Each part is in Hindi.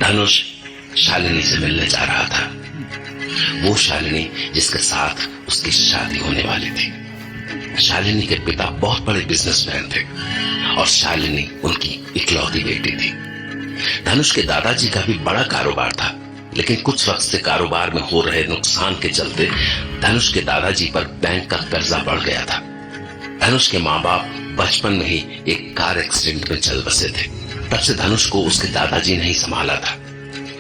धनुष शालिनी से मिलने जा रहा था। वो शालिनी जिसके साथ उसकी शादी होने वाली थी। शालिनी के पिता बहुत बड़े बिजनेसमैन थे और शालिनी उनकी इकलौती बेटी थी। धनुष के दादाजी का भी बड़ा कारोबार था, लेकिन कुछ वक्त से कारोबार में हो रहे नुकसान के चलते धनुष के दादाजी पर बैंक का कर्जा बढ़ गया था। धनुष के माँ बाप बचपन में ही एक कार एक्सीडेंट में चल बसे थे। तब से धनुष को उसके दादाजी ने ही संभाला था।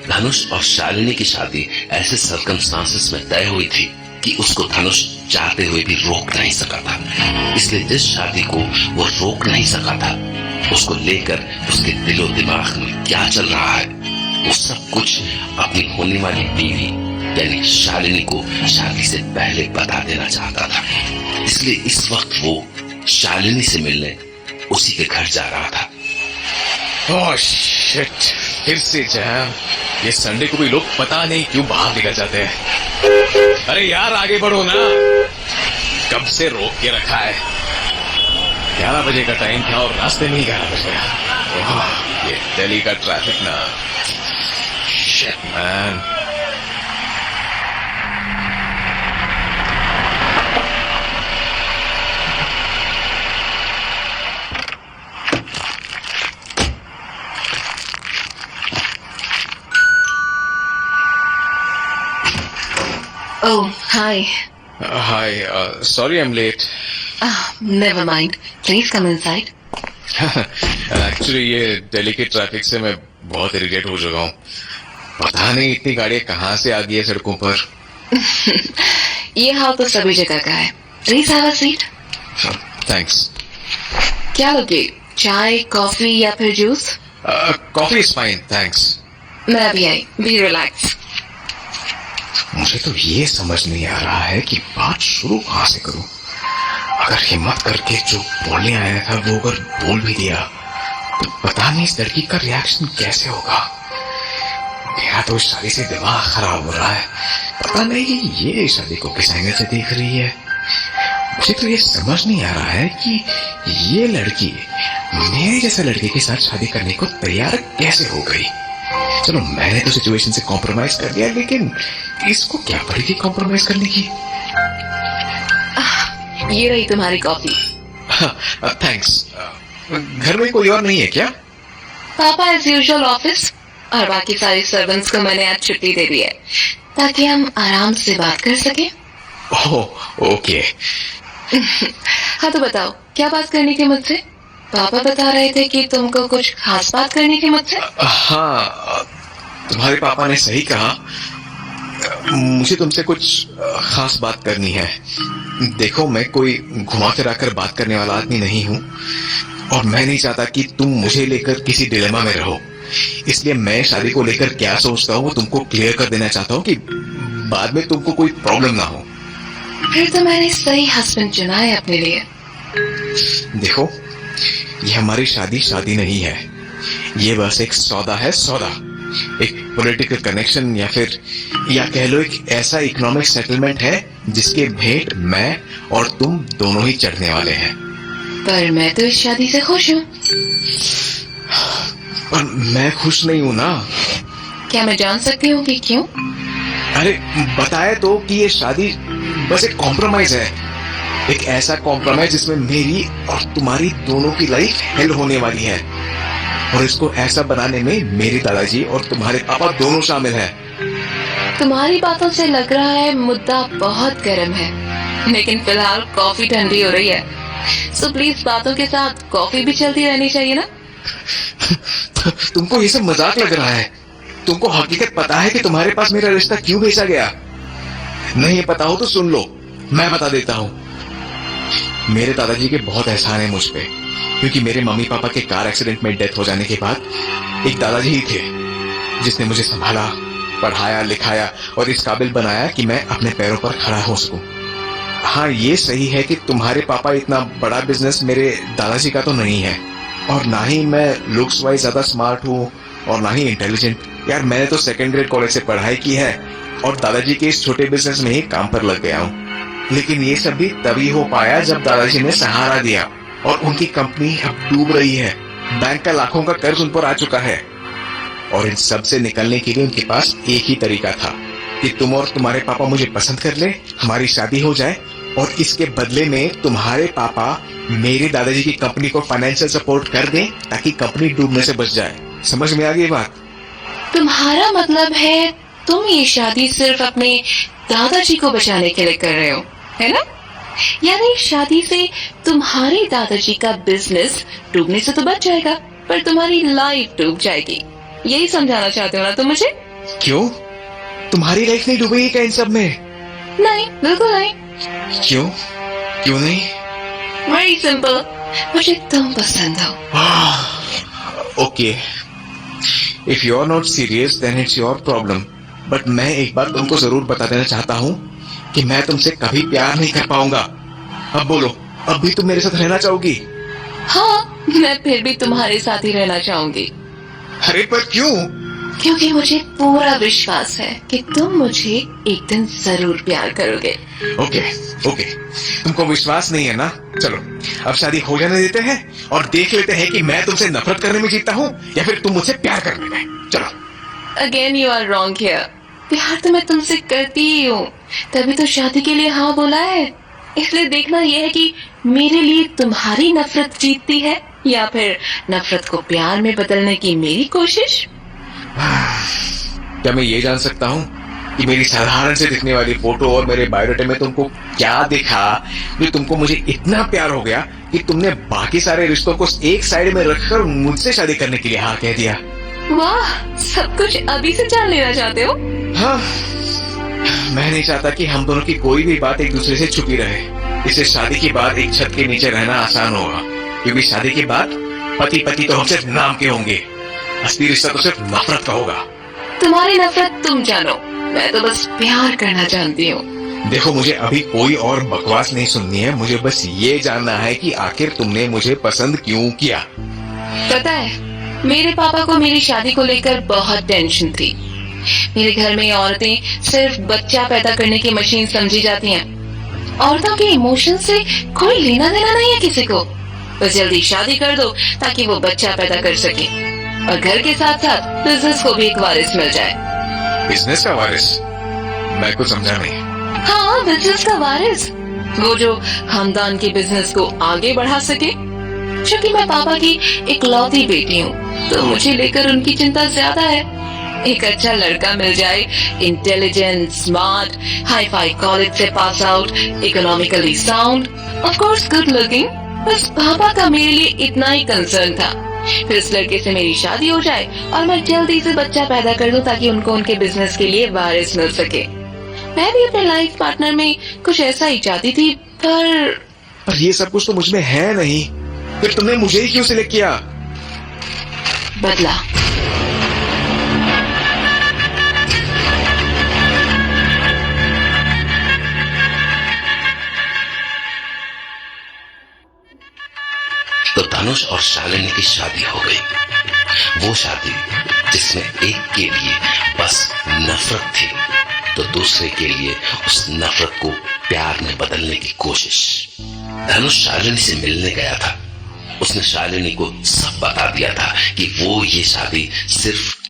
धनुष और शालिनी की शादी ऐसे सर्कमस्टांसेस में तय हुई थी कि उसको धनुष चाहते हुए भी रोक नहीं सका था। इसलिए जिस शादी को वो रोक नहीं सका था, उसको लेकर उसके दिलो दिमाग में क्या चल रहा है, वो सब कुछ अपनी होने वाली बीवी यानी शालिनी को शादी से पहले बता देना चाहता था। इसलिए इस वक्त वो शालिनी से मिलने उसी के घर जा रहा था। ओह शिट, फिर से जैम। ये संडे को भी लोग पता नहीं क्यों बाहर निकल जाते हैं। अरे यार आगे बढ़ो ना, कब से रोक के रखा है। 11 बजे का टाइम था और रास्ते में ही 11 बज गया। ये दिल्ली का ट्रैफिक ना, shit man. Oh, hi. Hi, sorry I'm late. Never mind. Please come inside. Actually ये दिल्ली के ट्रैफिक से मैं बहुत इरिटेट हो चुका हूँ। पता नहीं इतनी गाड़ियाँ कहाँ से आ गई है सड़कों पर। ये हाल तो सभी जगह का है। Please have a seat. Thanks. क्या लोगे? चाय, कॉफी या फिर juice? Coffee is fine, thanks. मैं भी आई। Be relaxed. मुझे तो ये समझ नहीं आ रहा है कि बात शुरू कहाँ से करूं। अगर हिम्मत करके जो बोलने आया था वो अगर बोल भी दिया तो पता नहीं इस लड़की का रिएक्शन कैसे होगा। मेरा तो इस शादी से दिमाग खराब हो रहा है। पता नहीं ये शादी को किस एंगल से देख रही है। मुझे तो ये समझ नहीं आ रहा है कि ये लड़की मेरे जैसे लड़के के साथ शादी करने को तैयार कैसे हो गई। चलो मैंने तो सिचुएशन से कॉम्प्रोमाइज कर लिया, लेकिन इसको क्या पड़ेगी कॉम्प्रोमाइज करने की। ये रही तुम्हारी कॉफी। थैंक्स। घर में कोई और नहीं है क्या? पापा एज यूजुअल ऑफिस और बाकी सारे सर्वेंट्स को मैंने आज छुट्टी दे दी है ताकि हम आराम से बात कर सके। Oh okay. हाँ तो बताओ क्या बात करनी थी मुझसे? पापा बता रहे थे कि तुमको कुछ खास बात करनी थी मुझसे। हाँ, तुम्हारे पापा ने सही कहा। मुझे तुमसे कुछ खास बात करनी है। देखो मैं कोई घुमा फिरा कर बात करने वाला आदमी नहीं हूँ और मैं नहीं चाहता कि तुम मुझे लेकर किसी डिलेमा में रहो। इसलिए मैं शादी को लेकर क्या सोचता हूँ वो तुमको क्लियर कर देना चाहता हूँ कि बाद में तुमको कोई प्रॉब्लम ना हो। फिर तो मैंने सही हस्बैंड चुना है अपने लिए। देखो ये हमारी शादी नहीं है, ये बस एक सौदा है, सौदा। एक पॉलिटिकल कनेक्शन या कह लो एक ऐसा इकोनॉमिक सेटलमेंट है जिसके भेंट मैं और तुम दोनों ही चढ़ने वाले हैं। पर मैं तो इस शादी से खुश हूँ। पर मैं खुश नहीं हूँ ना। क्या मैं जान सकती हूँ कि क्यों? अरे बताए तो कि ये शादी बस एक कॉम्प्रोमाइज है, एक ऐसा कॉम्प्रोमाइज जिसमें मेरी और तुम्हारी दोनों की लाइफ हेल होने वाली है और इसको ऐसा बनाने में मेरे दादाजी और तुम्हारे पापा दोनों शामिल हैं। तुम्हारी बातों से लग रहा है मुद्दा बहुत गर्म है, लेकिन फिलहाल कॉफी ठंडी हो रही है, सो प्लीज बातों के साथ कॉफी भी चलती रहनी चाहिए ना। तुमको ये सब मजाक लग रहा है? तुमको हकीकत पता है कि तुम्हारे पास मेरा रिश्ता क्यों भेजा गया? नहीं पता हो तो सुन लो, मैं बता देता हूँ। मेरे दादाजी के बहुत एहसान है मुझ पे, क्योंकि मेरे मम्मी पापा के कार एक्सीडेंट में डेथ हो जाने के बाद एक दादाजी ही थे जिसने मुझे संभाला, पढ़ाया लिखाया और इस काबिल बनाया कि मैं अपने पैरों पर खड़ा हो सकूं। हाँ ये सही है कि तुम्हारे पापा इतना बड़ा बिजनेस मेरे दादाजी का तो नहीं है और ना ही मैं लुक्स वाइज ज्यादा स्मार्ट हूँ और ना ही इंटेलिजेंट। यार मैंने तो सेकेंड ग्रेड कॉलेज से पढ़ाई की है और दादाजी के इस छोटे बिजनेस में ही काम पर लग गया हूँ। लेकिन ये सब भी तभी हो पाया जब दादाजी ने सहारा दिया और उनकी कंपनी अब डूब रही है। बैंक का लाखों का कर्ज उन पर आ चुका है और इन सब से निकलने के लिए उनके पास एक ही तरीका था कि तुम और तुम्हारे पापा मुझे पसंद कर ले, हमारी शादी हो जाए और इसके बदले में तुम्हारे पापा मेरे दादाजी की कंपनी को फाइनेंशियल सपोर्ट कर दें ताकि कंपनी डूबने से बच जाए। समझ में आ गई बात? तुम्हारा मतलब है तुम ये शादी सिर्फ अपने दादाजी को बचाने के लिए कर रहे हो, है ना? यानी शादी से तुम्हारे दादाजी का बिजनेस डूबने से तो बच जाएगा, पर तुम्हारी लाइफ डूब जाएगी। यही समझाना चाहते हो ना तुम मुझे? क्यों? तुम्हारी लाइफ नहीं डूबेगी क्या इन सब में? नहीं, बिल्कुल नहीं। क्यों? क्यों नहीं? वेरी सिंपल, मुझे तुम पसंद हो। Okay, if you are not serious then it's your problem, but मैं एक बात तुमको जरूर बता देना चाहता हूँ कि मैं तुमसे कभी प्यार नहीं कर पाऊंगा। अब बोलो, अब भी तुम मेरे साथ रहना चाहोगी? हाँ, मैं फिर भी तुम्हारे साथ ही रहना चाहूंगी। अरे पर क्यों? क्योंकि मुझे पूरा विश्वास है कि तुम मुझे एक दिन जरूर प्यार करोगे। ओके ओके, तुमको विश्वास नहीं है ना? चलो अब शादी हो जाने देते हैं और देख लेते हैं कि मैं तुमसे नफरत करने में जीतता हूँ या फिर तुम मुझसे प्यार करने में। चलो। Again you are wrong here. प्यार तो मैं तुमसे करती ही हूँ, तभी तो शादी के लिए हाँ बोला है। इसलिए देखना यह है कि मेरे लिए तुम्हारी नफरत जीतती है या फिर नफरत को प्यार में बदलने की मेरी कोशिश। क्या मैं ये जान सकता हूँ कि मेरी साधारण से दिखने वाली फोटो और मेरे बायोडाटा में तुमको क्या दिखा कि तुमको मुझे इतना प्यार हो गया कि तुमने बाकी सारे रिश्तों को एक साइड में रखकर मुझसे शादी करने के लिए हाँ कह दिया? वाह, सब कुछ अभी से जान लेना चाहते हो? हाँ, मैं नहीं चाहता कि हम दोनों की कोई भी बात एक दूसरे से छुपी रहे। इससे शादी के बाद एक छत के नीचे रहना आसान होगा, क्योंकि शादी के बाद पति पति तो हम सिर्फ नाम के होंगे, असली रिश्ता तो सिर्फ नफरत का होगा। तुम्हारी नफरत तुम जानो, मैं तो बस प्यार करना जानती हूँ। देखो, मुझे अभी कोई और बकवास नहीं सुननी है, मुझे बस ये जानना है कि आखिर तुमने मुझे पसंद क्यों किया। पता है, मेरे पापा को मेरी शादी को लेकर बहुत टेंशन थी। मेरे घर में औरतें सिर्फ बच्चा पैदा करने की मशीन समझी जाती हैं। औरतों के इमोशन से कोई लेना देना नहीं है किसी को। बस जल्दी शादी कर दो ताकि वो बच्चा पैदा कर सके और घर के साथ साथ बिजनेस को भी एक वारिस मिल जाए। बिजनेस का वारिस? मैं कुछ समझा नहीं। हाँ, बिजनेस का वारिस, वो जो खानदान के बिजनेस को आगे बढ़ा सके। क्योंकि मैं पापा की इकलौती बेटी हूँ, तो मुझे लेकर उनकी चिंता ज्यादा है। एक अच्छा लड़का मिल जाए, intelligent, smart, hi fi college से pass out, economically sound, of course good looking. बस पापा का मेरे लिए इतना ही कंसर्न था। फिर इस लड़के से मेरी शादी हो जाए और मैं जल्दी से बच्चा पैदा कर दूं ताकि उनको उनके बिजनेस के लिए वारिस मिल सके। मैं भी अपने लाइफ पार्टनर में कुछ ऐसा ही चाहती थी, पर ये सब कुछ तो मुझ में है नहीं, फिर तुमने मुझे ही क्यों सिलेक्ट किया? बदला। तो धनुष और शालिनी की शादी हो गई। वो शादी जिसमें एक के लिए बस नफरत थी तो दूसरे के लिए उस नफरत को प्यार में बदलने की कोशिश। धनुष शालिनी से मिलने गया था। उसने शालिनी को सब बता दिया था कि वो ये शादी सिर्फ